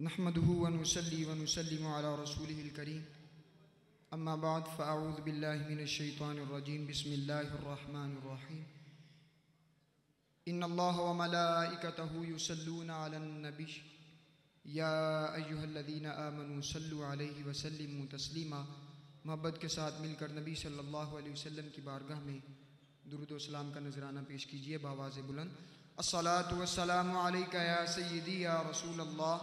नहमदुहु व नुसल्ली व नुसल्लिमु अला रसूलिहिल करीम अम्मा बाद फ़अऊज़ु बिल्लाहि मिनश शैतानिर रजीम बिस्मिल्लाहिर रहमानिर रहीम इन्नल्लाह व मलाइकतहु युसल्लूना अलन नबी या अय्युहल्लज़ीना आमनू सल्लु अलैहि व सल्लिमू तस्लीमा। मोहब्बत के साथ मिलकर नबी सल्लल्लाहु अलैहि वसल्लम की बारगाह में दुरूद व सलाम का नजराना पेश कीजिए बावाज़ बुलंद। अस्सलातु वस्सलामु अलैका या सय्यदी या रसूलल्लाह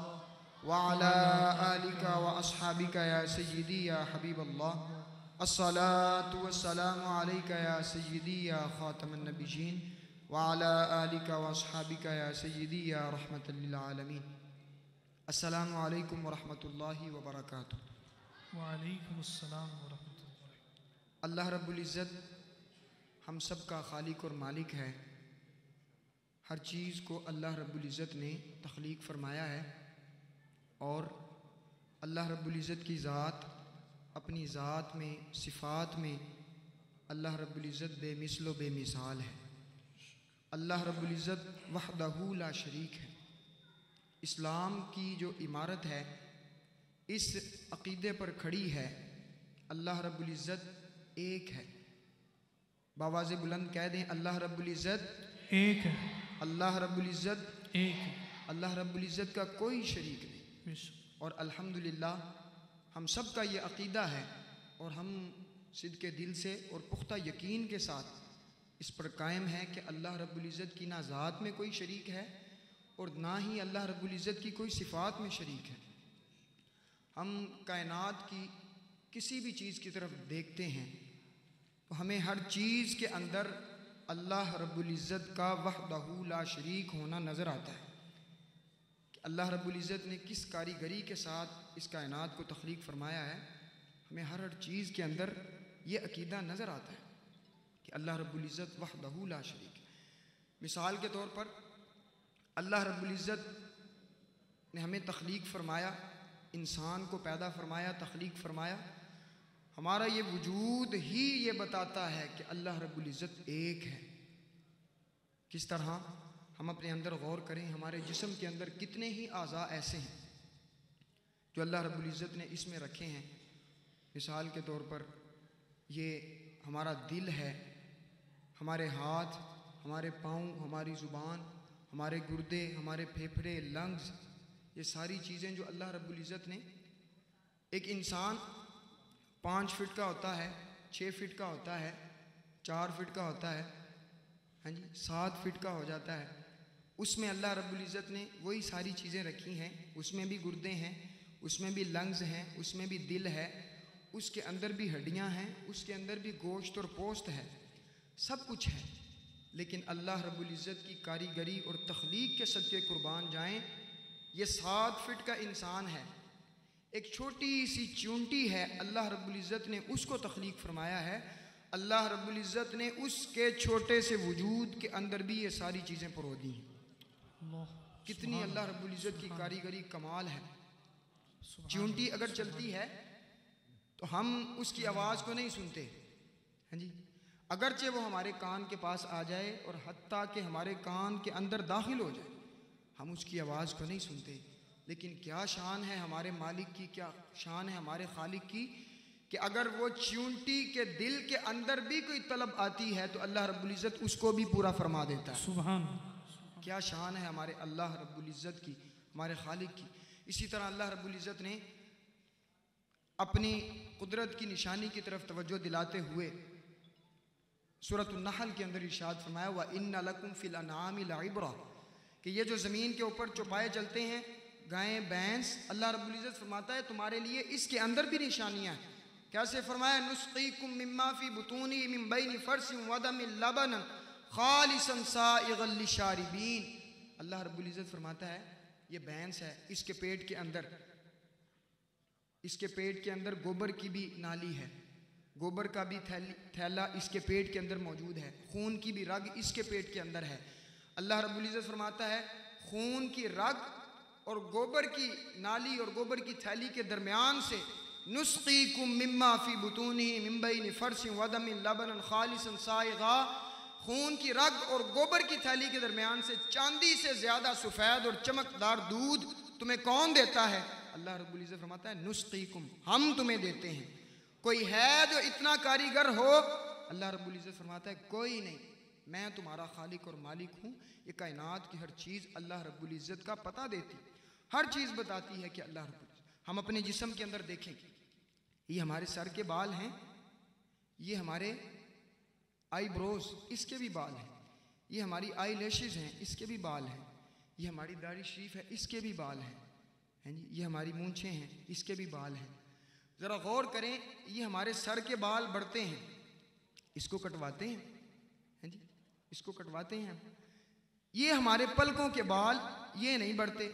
व अला आलिका व अस्हाबिका या सय्यदी या हबीबल्लाह। अस्सलातु वस्सलामु अलैका या सय्यदी या खातमन नबिय्यीन व अला आलिका व अस्हाबिका या सय्यदी या रहमतल लिल आलमीन। अस्सलामु अलैकुम व रहमतुल्लाहि व बरकातुहू। वालेकुम अस्सलाम व रहमतुल्लाह। अल्लाह रब्बुल इज़्ज़त हम सब का खालिक और मालिक है। हर चीज़ को अल्लाह रब्बुल इज़्ज़त ने तख्लीक फरमाया है और अल्लाह रब्बुल इज़्ज़त की ज़ात अपनी ज़ात में सिफ़ात में अल्लाह रब्बुल इज़्ज़त बेमिसल व बेमिसाल है। अल्लाह रब्बुल इज़्ज़त वहदहू ला शरीक है। इस्लाम की जो इमारत है इस अक़ीदे पर खड़ी है अल्लाह रब्बुल इज़्ज़त एक है। बावाज़े बुलंद कह दें अल्लाह रब्बुल इज़्ज़त एक है, अल्लाह रब्बुल इज़्ज़त एक है। अल्लाह रब्बुल इज़्ज़त का कोई शरीक नहीं। बेशक और अल्हम्दुलिल्लाह हम सब का ये अक़ीदा है और हम सिद्क़े दिल से और पुख्ता यकीन के साथ इस पर कायम है कि अल्लाह रब्बुल इज़्ज़त की ना ज़ात में कोई शरीक है और ना ही अल्लाह रब्बुल इज़्ज़त की कोई सिफ़ात में शरीक है। हम कायनात की किसी भी चीज़ की तरफ देखते हैं तो हमें हर चीज़ के अंदर अल्लाह रब्बुल इज़्ज़त का वहदहू ला शरीक होना नज़र आता है कि अल्लाह रब्बुल इज़्ज़त ने किस कारीगरी के साथ इस कायनात को तख्लीक फरमाया है। हमें हर चीज़ के अंदर ये अक़ीदा नज़र आता है कि अल्लाह रब्बुल इज़्ज़त वहदहू ला शरीक है। मिसाल के तौर पर अल्लाह रब्बुल इज़्ज़त ने हमें तख्लीक फरमाया, इंसान को पैदा फरमाया, तख्लीक फरमाया। हमारा ये वजूद ही ये बताता है कि अल्लाह रब्बुल इज़्ज़त एक है। किस तरह हम अपने अंदर गौर करें, हमारे जिस्म के अंदर कितने ही आज़ा ऐसे हैं जो अल्लाह रब्बुल इज़्ज़त ने इसमें रखे हैं। मिसाल के तौर पर ये हमारा दिल है, हमारे हाथ, हमारे पाँव, हमारी ज़ुबान, हमारे गुर्दे, हमारे फेफड़े, लंग्स, ये सारी चीज़ें जो अल्लाह रब्बुल इज़्ज़त ने, एक इंसान 5 फीट का होता है, 6 फीट का होता है, 4 फीट का होता है, हाँ जी 7 फीट का हो जाता है। उसमें अल्लाह रब्बुल इज़्ज़त ने वही सारी चीज़ें रखी हैं। उसमें भी गुर्दे हैं, उसमें भी लंग्स हैं, उसमें भी दिल है, उसके अंदर भी हड्डियाँ हैं, उसके अंदर भी गोश्त और पोस्त है, सब कुछ है। लेकिन अल्लाह रब्बुल इज़्ज़त की कारीगरी और तख्लीक के सदक़े कुर्बान जाएँ, ये 7 फीट का इंसान है, एक छोटी सी चूंटी है, अल्लाह रब्बुल इज़्ज़त ने उसको तख्लीक फरमाया है। अल्लाह रब्बुल इज़्ज़त ने उसके छोटे से वजूद के अंदर भी ये सारी चीज़ें परो दी हैं। कितनी अल्लाह रब्बुल इज़्ज़त की कारीगरी कमाल है। चूंटी अगर चलती है तो हम उसकी आवाज़ को नहीं सुनते, हाँ जी, अगरचे वो हमारे कान के पास आ जाए और हत्ता कि हमारे कान के अंदर दाखिल हो जाए, हम उसकी आवाज़ को नहीं सुनते। लेकिन क्या शान है हमारे मालिक की, क्या शान है हमारे खालिक की कि अगर वो चूंटी के दिल के अंदर भी कोई तलब आती है तो अल्लाह रब्बुल इज़्ज़त उसको भी पूरा फरमा देता है। सुभान। क्या शान है हमारे अल्लाह रब्बुल इज़्ज़त की, हमारे खालिक की। इसी तरह अल्लाह रब्बुल इज़्ज़त ने अपनी कुदरत की निशानी की तरफ तवज्जो दिलाते हुए सूरतुन नहल के अंदर इरशाद फरमाया व इन्ना लकुम फिल अनआमि लइब्रा, कि ये जो ज़मीन के ऊपर चौपाए चलते हैं, गायें, भैंस, अल्लाह रब्बुल इज़्ज़त फरमाता है तुम्हारे लिए इसके अंदर भी निशानियाँ हैं। कैसे फरमाया नुस्क़ीकुम मिम्मा फ़ी बुतूनी मिन बैनि फ़रसिन व दमिन लबनन ख़ालिसन साइग़न लिशारिबीन। अल्लाह रब्बुल इज़्ज़त फरमाता है ये भैंस है, इसके पेट के अंदर गोबर की भी नाली है, गोबर का भी थैला इसके पेट के अंदर मौजूद है, खून की भी रग इसके पेट के अंदर है। अल्लाह रब्बुल इज़्ज़त फरमाता है खून की रग और गोबर की नाली और गोबर की थैली के दरमियान से नुस्क़ीकुम मिम्मा फ़ी बुतूनिही मिन बैनि फ़रसिन व दमिन लबनन ख़ालिसन साइग़ा, खून की रग और गोबर की थैली के दरमियान से चांदी से ज़्यादा सफ़ेद और चमकदार दूध तुम्हें कौन देता है? अल्लाह रब्बुल इज़्ज़त फरमाता है नुस्कीकुम, हम तुम्हें देते हैं। कोई है जो इतना कारीगर हो? अल्लाह रब्बुल इज़्ज़त फरमाता है कोई नहीं, मैं तुम्हारा खालिक और मालिक हूँ। ये कायनात की हर चीज़ अल्लाह रब्बुल इज़्ज़त का पता देती, हर चीज़ बताती है कि अल्लाह रब्बुल इज़्ज़त। हम अपने जिस्म के अंदर देखेंगे, ये हमारे सर के बाल हैं, ये हमारे आईब्रोज, इसके भी बाल हैं, ये हमारी आई लैशेज़ हैं, इसके भी बाल हैं, ये हमारी दाढ़ी शरीफ है, इसके भी बाल हैं जी, ये हमारी मूंछें हैं, इसके भी बाल हैं। ज़रा गौर करें, ये हमारे सर के बाल बढ़ते हैं, इसको कटवाते हैं जी, इसको कटवाते हैं। ये हमारे पलकों के बाल, ये नहीं बढ़ते।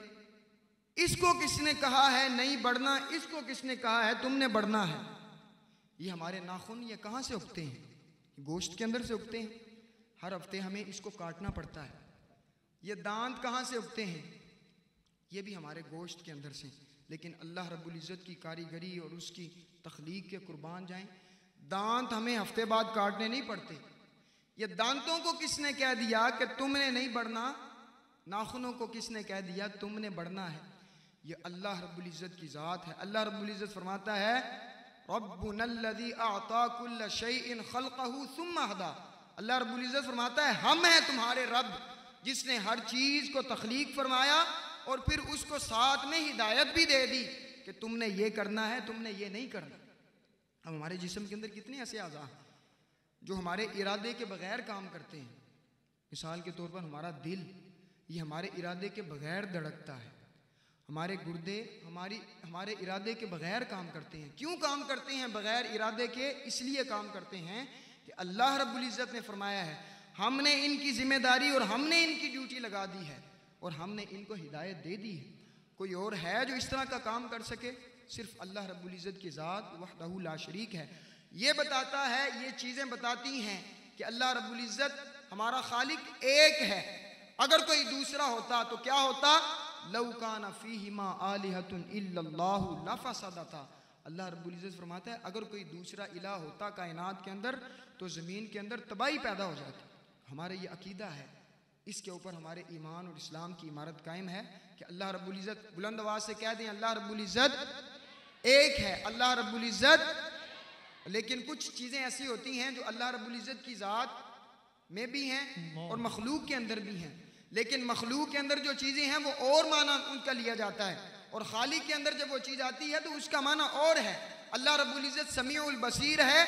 इसको किसने कहा है नहीं बढ़ना? इसको किसने कहा है तुमने बढ़ना है? ये हमारे नाखून, ये कहाँ से उगते हैं? गोश्त के अंदर से उगते हैं, हर हफ्ते हमें इसको काटना पड़ता है। ये दांत कहाँ से उगते हैं? ये भी हमारे गोश्त के अंदर से। लेकिन अल्लाह रब्बुल इज़्ज़त की कारीगरी और उसकी तख्लीक के कुर्बान जाएं, दांत हमें हफ्ते बाद काटने नहीं पड़ते। ये दांतों को किसने कह दिया कि तुमने नहीं बढ़ना? नाखूनों को किसने कह दिया तुमने बढ़ना है? ये अल्लाह रब्बुल इज़्ज़त की ज़ात है। अल्लाह रब्बुल इज़्ज़त फरमाता है रब्बुनल्लज़ी अअता कुल्ल शैइन खल्क़हु सुम्मा हदा। अल्लाह रब्बुल इज़्ज़त फरमाता है हम हैं तुम्हारे रब, जिसने हर चीज़ को तख्लीक फरमाया और फिर उसको साथ में हिदायत भी दे दी कि तुमने ये करना है, तुमने ये नहीं करना। अब हमारे जिस्म के अंदर कितने ऐसे आज़ा हैं जो हमारे इरादे के बगैर काम करते हैं। मिसाल के तौर पर हमारा दिल, ये हमारे इरादे के बगैर धड़कता है। हमारे गुर्दे हमारे इरादे के बगैर काम करते हैं। क्यों काम करते हैं बगैर इरादे के? इसलिए काम करते हैं कि अल्लाह रब्बुल इज़्ज़त ने फरमाया है हमने इनकी जिम्मेदारी और हमने इनकी ड्यूटी लगा दी है और हमने इनको हिदायत दे दी है। कोई और है जो इस तरह का काम कर सके? सिर्फ अल्लाह रब्बुल इज़्ज़त की ज़ात वहदहू ला शरीक है। ये बताता है, ये चीज़ें बताती हैं कि अल्लाह रब्बुल इज़्ज़त हमारा खालिक एक है। अगर कोई दूसरा होता तो क्या होता? लौ काना फीहिमा आलिहतुन इल्लल्लाहु लफसदता। अल्लाह रब्बुल इज़्ज़त फरमाता है अगर कोई दूसरा इलाह होता कायनात के अंदर तो ज़मीन के अंदर तबाही पैदा हो जाती। हमारा ये अकीदा है, इसके ऊपर हमारे ईमान और इस्लाम की इमारत कायम है कि अल्लाह रब्बुल इज़्ज़त, बुलंद आवाज़ से कह दें अल्लाह रब्बुल इज़्ज़त एक है, अल्लाह रब्बुल इज़्ज़त। लेकिन कुछ चीज़ें ऐसी होती हैं जो अल्लाह रब्बुल इज़्ज़त की ज़ात में भी हैं और मखलूक के अंदर भी हैं। लेकिन मखलूक के अंदर जो चीज़ें हैं वो और माना उनका लिया जाता है और खालिक के अंदर जब वो चीज़ आती है तो उसका माना और है। अल्लाह रब्बुल इज़्ज़त समीउल बसीर है,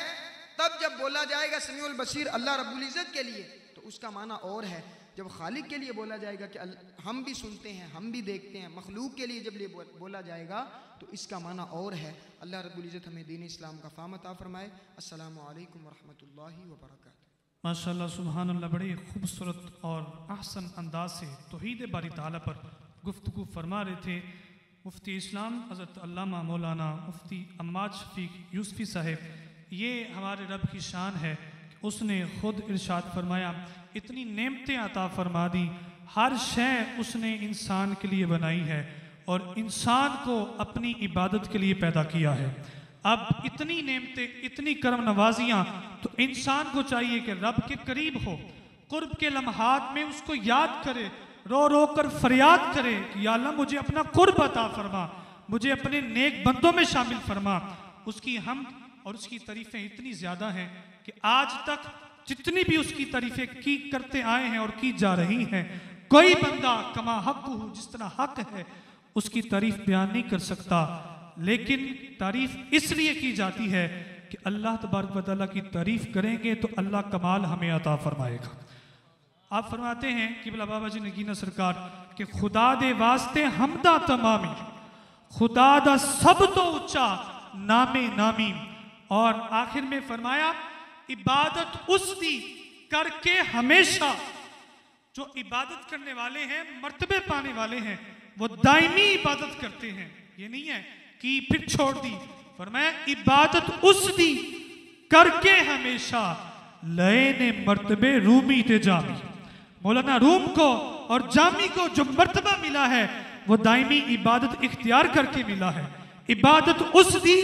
तब जब बोला जाएगा समीउल बसीर अल्लाह रब्बुल इज़्ज़त के लिए तो उसका माना और है। जब खालिक के लिए बोला जाएगा कि हम भी सुनते हैं, हम भी देखते हैं, मखलूक के लिए जब बोला जाएगा तो इसका माना और है। अल्लाह रब्बुल इज़्ज़त हमें दीन इस्लाम का फ़ाहम अता फरमाए। अस्सलामु अलैकुम वरहमतुल्लाहि वबरकातुहू। माशाअल्लाह सुभान अल्लाह, बड़े खूबसूरत और अहसन अंदाज से तौहीद बारी ताला पर गुफ्तगू फरमा रहे थे मुफ्ती इस्लाम हज़रत अल्लामा मौलाना मुफ्ती अम्माद शफीक यूसुफ़ी साहब। ये हमारे रब की शान है कि उसने ख़ुद इरशाद फरमाया इतनी नेमतें अता फरमा दी, हर शय उसने इंसान के लिए बनाई है और इंसान को अपनी इबादत के लिए पैदा किया है। अब इतनी नेमतें, इतनी करम नवाजियाँ, तो इंसान को चाहिए कि रब के करीब हो, कुर्ब के लम्हात में उसको याद करे, रो रो कर फरियाद करे कि या अल्लाह मुझे अपना कुर्ब अता फरमा, मुझे अपने नेक बंदों में शामिल फरमा। उसकी हम और उसकी तारीफ़ें इतनी ज़्यादा हैं कि आज तक जितनी भी उसकी तारीफ़ें की करते आए हैं और की जा रही हैं, कोई बंदा कमा हक हो, जिस तरह हक है उसकी तारीफ़ बयान नहीं कर सकता। लेकिन तारीफ़ इसलिए की जाती है कि अल्लाह तबारक व तआला की तारीफ़ करेंगे तो अल्लाह कमाल हमें अता फरमाएगा। आप फरमाते हैं कि बिला बाबा जी नगीना सरकार कि खुदा दे वास्ते हमदा तमामी, खुदा दा सब तो ऊंचा नामे नामी। और आखिर में फरमाया इबादत उस दी करके हमेशा, जो इबादत करने वाले हैं, मर्तबे पाने वाले हैं, वो दायमी इबादत करते हैं। ये नहीं है कि फिर छोड़ दी। फरमाया इबादत उस दी करके हमेशा लए ने मर्तबे रूमी ते जामी। मौलाना रूम को और जामी को जो मर्तबा मिला है वो दायमी इबादत इख्तियार करके मिला है। इबादत उस दी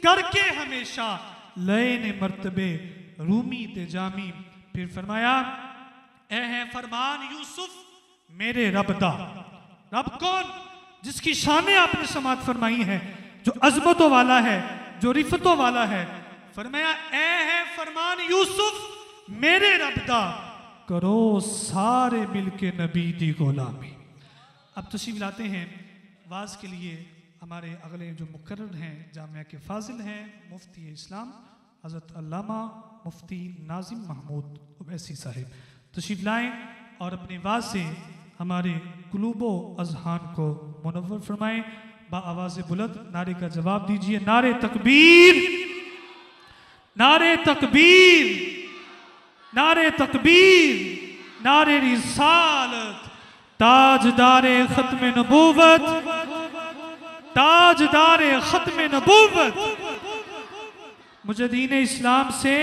करके हमेशा लए ने मर्तबे रूमी ते जामी। फिर फरमाया ए है फरमान यूसुफ मेरे रब दा। रब कौन? जिसकी शानें आपने समात फरमाई हैं, जो अजमतों वाला है, जो रिफतों वाला है। फरमाया ए है फरमान यूसुफ मेरे रब दा, करो सारे मिलके नबी दी गुलामी। अब तशरीफ लाते हैं वाज के लिए हमारे अगले जो मुकर्रर हैं जामिया के फाजिल हैं, मुफ्ती इस्लाम हज़रत अल्लामा मुफ्ती नाजिम महमूद उवैसी साहिब। तशरीफ लाएँ और अपनी वाज से हमारे कुलूबो अज़हान को मुनव्वर फरमाएं। आवाज़ बुलंद नारे का जवाब दीजिए, नारे तकबीर, नारे तकबीर, नारे तकबीर, नारे रिसालत, ताजदारे खत्म नबूवत, ताजदारे खत्म नबूवत, मुजद्दीन इस्लाम से